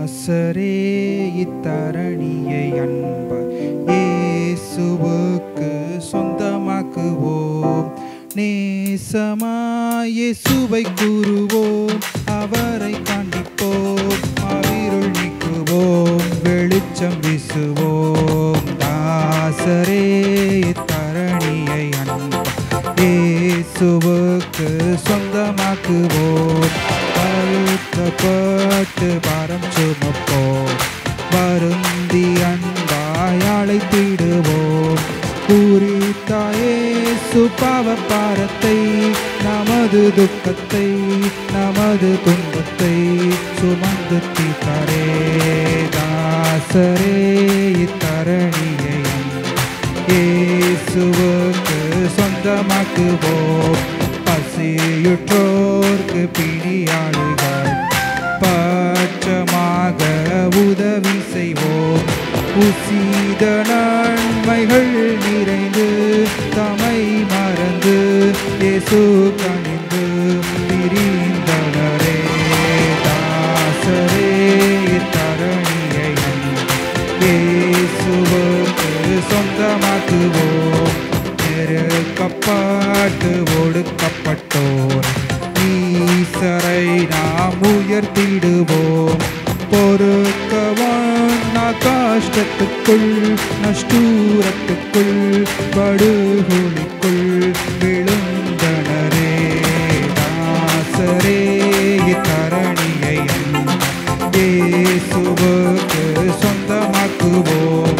தாசரே இத்தரணியை அன்பாய் இயேசுவுக்கு சொந்தமாக்குவோம். நேசமாய் இயேசுவை கூறுவோம், அவரை காண்பிப்போம், இருள் நீக்குவோம், வெளிச்சம் வீசுவோம். தாசரே இத்தரணியை அன்பாய் இயேசுவுக்கு சொந்தமாக்குவோம். அழுத்தப்பட்டு பாரம் சுமப்போம், வருந்தி அன்பாய் அழைத்திடுவோம். பூரித்தாயே சுபாவ பாரத்தை, நமது துக்கத்தை, நமது துன்பத்தை சுமந்து தீர்த்தாரே. தாசரே இத்தரணியை இயேசுவுக்கு சொந்தமாக்குவோம். பசியுற்றோர்க்கு பிணியாளிகள் பட்சமாக உதவி செய்வோம். உசித நன்மைகள் நிறைந்து தமை மறந்து இயேசு கணிந்து பிரிந்தனரே. தாசரே இத்தரணியை இயேசுவுக்கு சொந்தமாக்குவோம். நெருக்கப்பட்டு ஒடுக்கப்பட்டோர் ஈசரை நாம் உயர்த்திடுவோம். பொறுக்கவான கஷ்டத்துக்குள், நஷ்டூரத்துக்குள், படுகொலிக்குள் விழுந்தனரே. தாசரே இத்தரணியை இயேசுவுக்கு சொந்தமாக்குவோம்.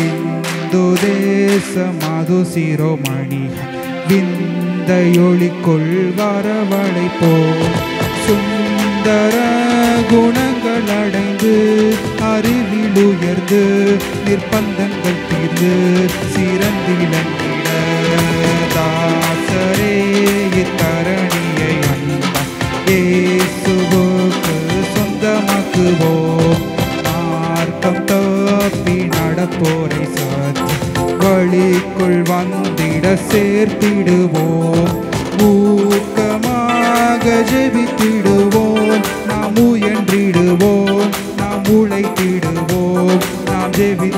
இந்து தேசமாது சிரோமணி விந்தையொளிக்குள் வரவழைப்போம். சுந்தர குணங்கள் அடைந்து அறிவில் உயர்ந்து நிர்பந்தங்கள் தீர்ந்து சிறந்திலங்கிட. தாசரே இத்தரணியை இயேசுவுக்கு சொந்தமாக்குவோம். மார்க்கம் தப்பி நடப்போரை சாத்தி வழிக்குள் வந்திட சேர்த்திடுவோம். ஊக்கமாக ஜெபித்திடுவோம், நாம் முயன்றிடுவோம், நாம் உழைத்திடுவோம், நாம் ஜெபித்திடுவோம்.